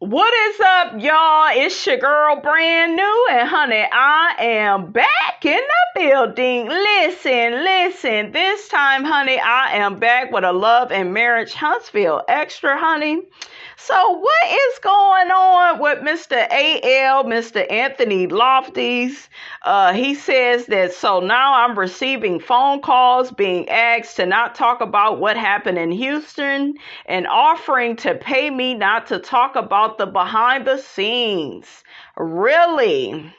What is up, y'all? It's your girl, brand new, and honey, I am back in the building. Listen. This time, honey, I am back with a Love and Marriage Huntsville Extra, honey. So what is going on with Mr. A.L., Mr. Anthony Lofties? He says that, so now I'm receiving phone calls being asked to not talk about what happened in Houston and offering to pay me not to talk about the behind the scenes. Really?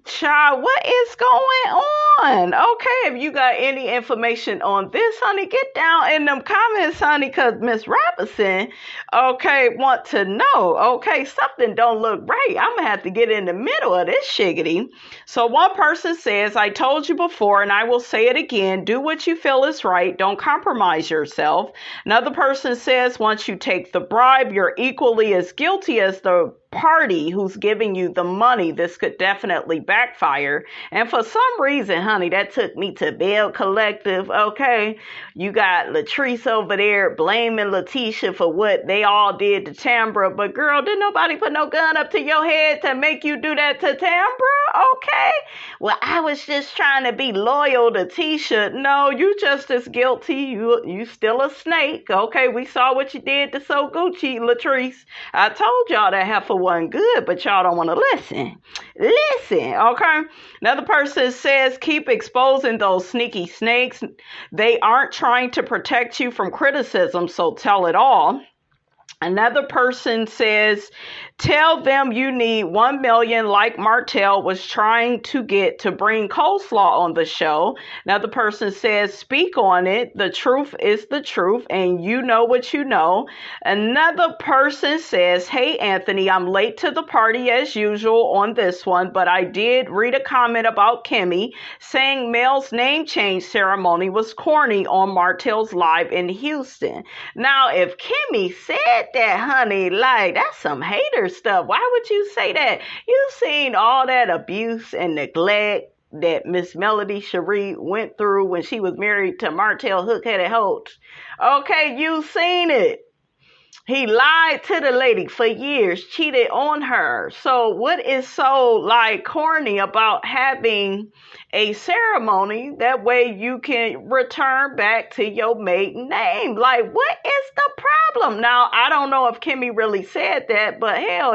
Child, what is going on? Okay, if you got any information on this, honey, get down in them comments, honey, because Miss Robinson, okay, want to know. Okay, something don't look right. I'm going to have to get in the middle of this shiggity. So one person says, I told you before, and I will say it again, do what you feel is right. Don't compromise yourself. Another person says, once you take the bribe, you're equally as guilty as the party who's giving you the money. This could definitely backfire. And for some reason, honey, that took me to Bell Collective. Okay, you got Latrice over there blaming Letitia for what they all did to Tambra, but girl, did nobody put no gun up to your head to make you do that to Tambra? Okay, well, I was just trying to be loyal to Tisha. No, you just as guilty. You still a snake. Okay, we saw what you did to So Gucci, Latrice. I told y'all that heifer wasn't good, but y'all don't want to listen. Okay? Another person says, keep exposing those sneaky snakes. They aren't trying to protect you from criticism, so tell it all. Another person says, tell them you need 1 million like Martell was trying to get to bring coleslaw on the show. Another person says, speak on it. The truth is the truth, and you know what you know. Another person says, hey, Anthony, I'm late to the party as usual on this one, but I did read a comment about Kimmi saying Mel'S name change ceremony was corny on Martell's Live in Houston. Now, if Kimmi said that, honey, like, that's some hater stuff. Why would you say that? You've seen all that abuse and neglect that Miss Melody Cherie went through when she was married to Martell Hook-Headed Holt. Okay, you've seen it. He lied to the lady for years, cheated on her. So what is so like corny about having a ceremony? That way you can return back to your maiden name. Like, what is the problem? Now, I don't know if Kimmi really said that, but hell,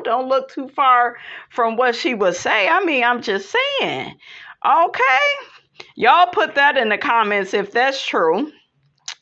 don't look too far from what she would say. I mean, I'm just saying. Okay? Y'all put that in the comments if that's true.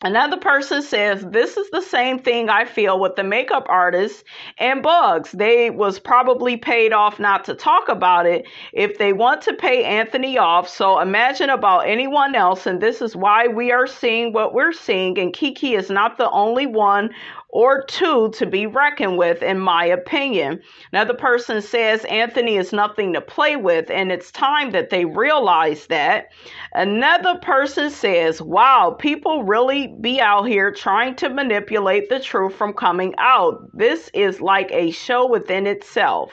Another person says, this is the same thing I feel with the makeup artists and Bugs. They was probably paid off not to talk about it if they want to pay Anthony off. So imagine about anyone else. And this is why we are seeing what we're seeing. And Kiki is not the only one or two to be reckoned with, in my opinion. Another person says Anthony is nothing to play with, and it's time that they realize that. Another person says, wow, people really be out here trying to manipulate the truth from coming out. This is like a show within itself.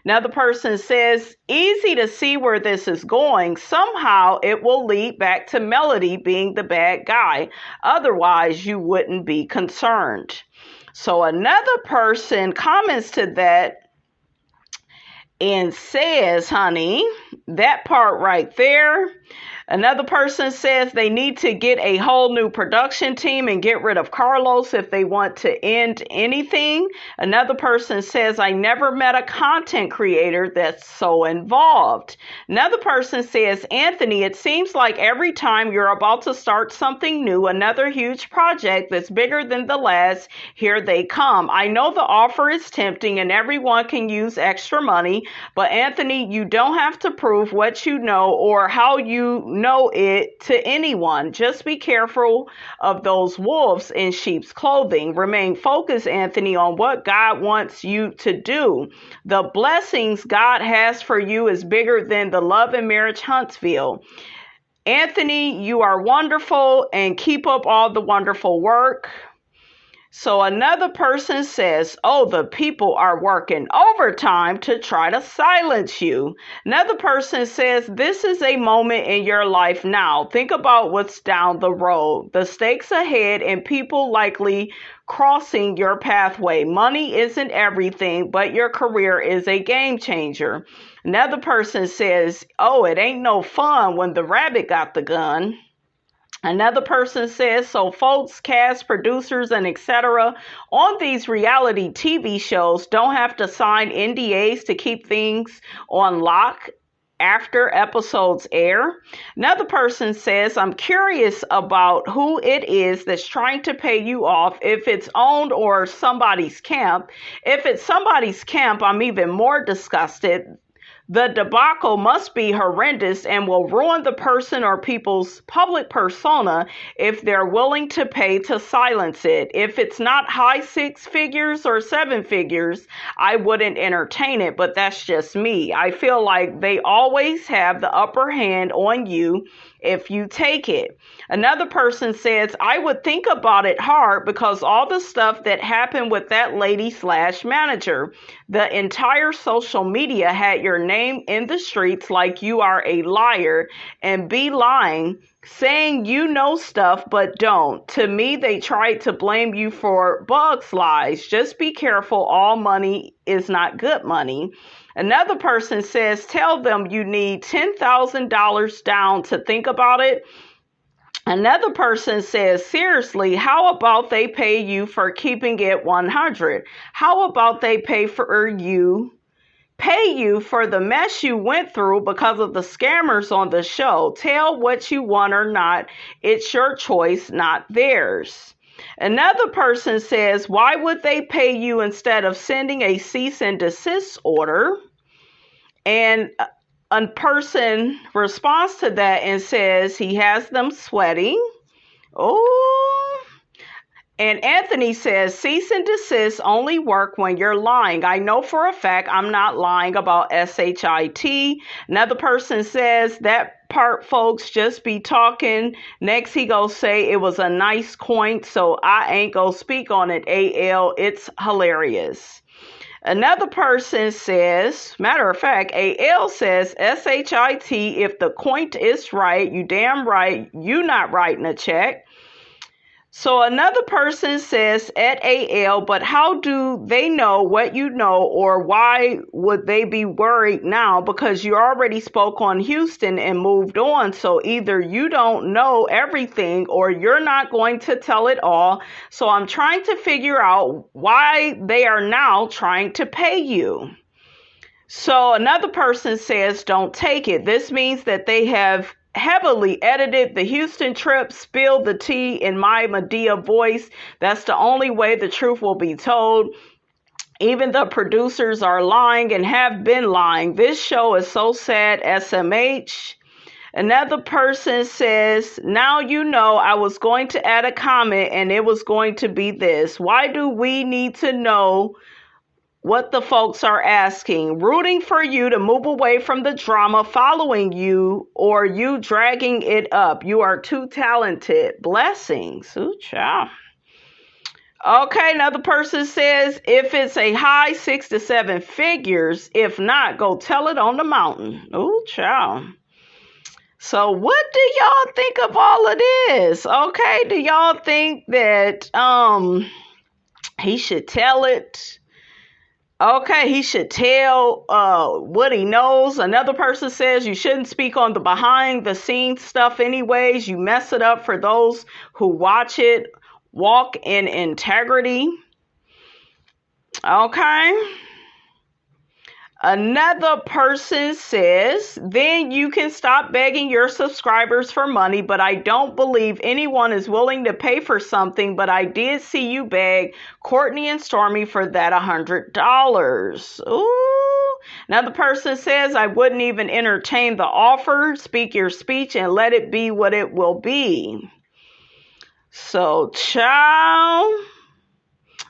Another person says, easy to see where this is going. Somehow it will lead back to Melody being the bad guy. Otherwise, you wouldn't be concerned. So another person comments to that and says, honey, that part right there. Another person says they need to get a whole new production team and get rid of Carlos if they want to end anything. Another person says, I never met a content creator that's so involved. Another person says, Anthony, it seems like every time you're about to start something new, another huge project that's bigger than the last, here they come. I know the offer is tempting and everyone can use extra money, but Anthony, you don't have to prove what you know or how you know it to anyone. Just be careful of those wolves in sheep's clothing. Remain focused, Anthony, on what God wants you to do. The blessings God has for you is bigger than the Love and Marriage Huntsville. Anthony, you are wonderful and keep up all the wonderful work. So another person says, oh, the people are working overtime to try to silence you. Another person says, this is a moment in your life now. Think about what's down the road, the stakes ahead, and people likely crossing your pathway. Money isn't everything, but your career is a game changer. Another person says, oh, it ain't no fun when the rabbit got the gun. Another person says, so folks, cast, producers, and etc. on these reality TV shows don't have to sign NDAs to keep things on lock after episodes air. Another person says, I'm curious about who it is that's trying to pay you off, if it's owned or somebody's camp. If it's somebody's camp, I'm even more disgusted. The debacle must be horrendous and will ruin the person or people's public persona if they're willing to pay to silence it. If it's not high 6 figures or 7 figures, I wouldn't entertain it, but that's just me. I feel like they always have the upper hand on you if you take it. Another person says, I would think about it hard because all the stuff that happened with that lady/manager, the entire social media had your name in the streets like you are a liar and be lying, saying you know stuff but don't. To me, they tried to blame you for Bug's lies. Just be careful. All money is not good money. Another person says, tell them you need $10,000 down to think about it. Another person says, seriously, how about they pay you for keeping it 100? How about they pay you for the mess you went through because of the scammers on the show? Tell what you want or not. It's your choice, not theirs. Another person says, why would they pay you instead of sending a cease and desist order? And a person responds to that and says he has them sweating. Oh. And Anthony says, cease and desist only work when you're lying. I know for a fact I'm not lying about SHIT. Another person says, that part folks just be talking. Next he go say it was a nice coin, so I ain't go speak on it, AL. It's hilarious. Another person says, matter of fact, AL says, SHIT, if the coin is right, you damn right, you not writing a check. So another person says at AL, but how do they know what you know, or why would they be worried now? Because you already spoke on Houston and moved on. So either you don't know everything or you're not going to tell it all. So I'm trying to figure out why they are now trying to pay you. So another person says, don't take it. This means that they have heavily edited the Houston trip, spilled the tea in my Medea voice. That's the only way the truth will be told. Even the producers are lying and have been lying. This show is so sad, SMH. Another person says, now you know I was going to add a comment and it was going to be this. Why do we need to know what the folks are asking? Rooting for you to move away from the drama, following you, or you dragging it up. You are too talented. Blessings. Ooh, child. Okay, another person says, if it's a high 6 to 7 figures, if not, go tell it on the mountain. Ooh, child. So what do y'all think of all of this? Okay, do y'all think that he should tell it? Okay, he should tell what he knows. Another person says you shouldn't speak on the behind the scenes stuff anyways. You mess it up for those who watch it. Walk in integrity. Okay. Another person says, then you can stop begging your subscribers for money, but I don't believe anyone is willing to pay for something, but I did see you beg Courtney and Stormy for that $100. Ooh. Another person says, I wouldn't even entertain the offer. Speak your speech and let it be what it will be. So, child.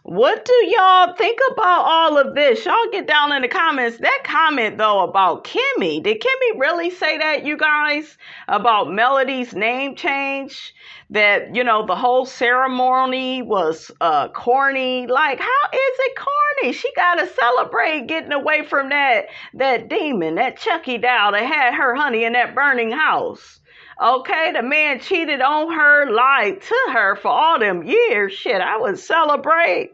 What do y'all think about all of this? Y'all get down in the comments. That comment, though, about Kimmi. Did Kimmi really say that, you guys? About Melody's name change? That, the whole ceremony was corny? Like, how is it corny? She got to celebrate getting away from that demon, that Chucky doll that had her honey in that burning house. Okay, the man cheated on her, lied to her for all them years. Shit, I would celebrate.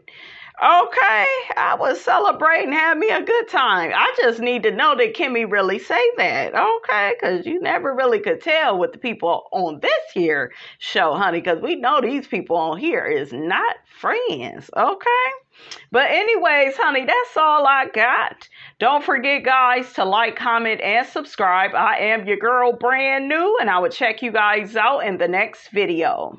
Okay, I would celebrate and have me a good time. I just need to know that Kimmi really say that. Okay, because you never really could tell with the people on this here show, honey, because we know these people on here is not friends. Okay. But anyways, honey, that's all I got. Don't forget, guys, to like, comment, and subscribe. I am your girl, brand new, and I will check you guys out in the next video.